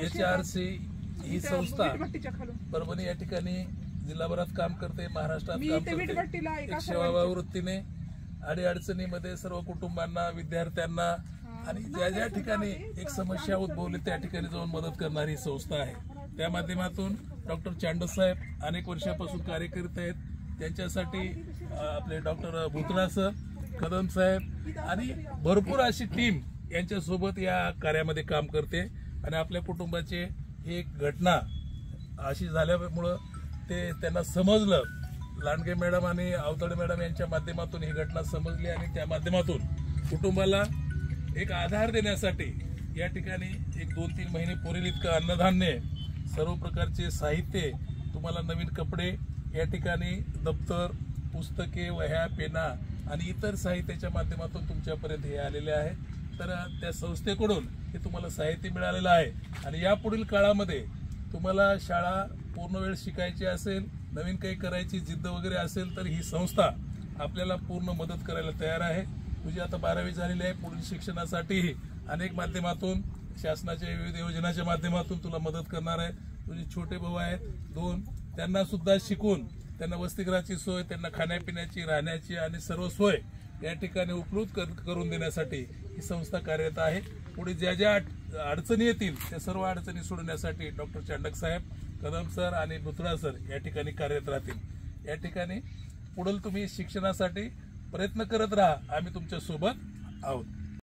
HRC ही संस्था परभणी या ठिकाणी जिल्हाभरात काम करते, महाराष्ट्रात काम करते। एक सेवाभाव वृत्तीने अडीअडचणीमध्ये सर्व कुटुंबांना, विद्यार्थ्यांना आणि ज्या ज्या ठिकाणी एक समस्या उद्भवली त्या ठिकाणी जाऊन मदत करणारी संस्था आहे। त्या माध्यमातून डॉक्टर चांडक साहेब अनेक वर्षापासून कार्य करीत आहेत। त्यांच्यासाठी आपले डॉक्टर भुतडा सर, कदम साहेब आणि भरपूर अशी टीम यांच्यासोबत या कार्यामध्ये काम करते। आणि आपल्या कुटुंबाचे एक घटना अशी झाल्यामुळं त्यांना समजलं, लांडगे मॅडम आणि अवतडे मॅडम यांच्या माध्यमातून ही घटना समजली आणि त्या माध्यमातून कुटुंबाला एक आधार देण्यासाठी या ठिकाणी एक 2-3 महिने पुरेल इतकं अन्नधान्य, सर्व प्रकारचे साहित्य, तुम्हाला नवीन कपडे, या ठिकाणी दप्तर, पुस्तके, वह्या, पेना आणि इतर साहित्याच्या माध्यमातून तुमच्यापर्यंत हे आलेले आहे। तर त्या संस्थेकडून हे तुम्हाला साहित्य मिळालेलं आहे आणि यापुढील काळामध्ये तुम्हाला शाळा पूर्ण वेळ शिकायची असेल, नवीन काही करायची जिद्द वगैरे असेल तर ही संस्था आपल्याला पूर्ण मदत करायला तयार आहे। तुझी आता 12वी झालेली आहे, पुढील शिक्षणासाठीही अनेक माध्यमातून, शासनाच्या विविध योजनांच्या माध्यमातून तुला मदत करणार आहे। तुझे छोटे भाऊ आहेत 2, त्यांना सुद्धा शिकून त्यांना वसतिगृहाची सोय, त्यांना खाण्यापिण्याची, राहण्याची आणि सर्व सोय या ठिकाणी उपलब्ध करून देण्यासाठी ही संस्था कार्यरत आहे। पुढे ज्या ज्या अडचणी येतील त्या सर्व अडचणी सोडवण्यासाठी डॉक्टर चांडक साहेब, कदम सर आणि भुतडा सर या ठिकाणी कार्यरत राहतील। या ठिकाणी पुढील तुम्ही शिक्षणासाठी प्रयत्न करत राहा, आम्ही तुमच्या सोबत आहोत।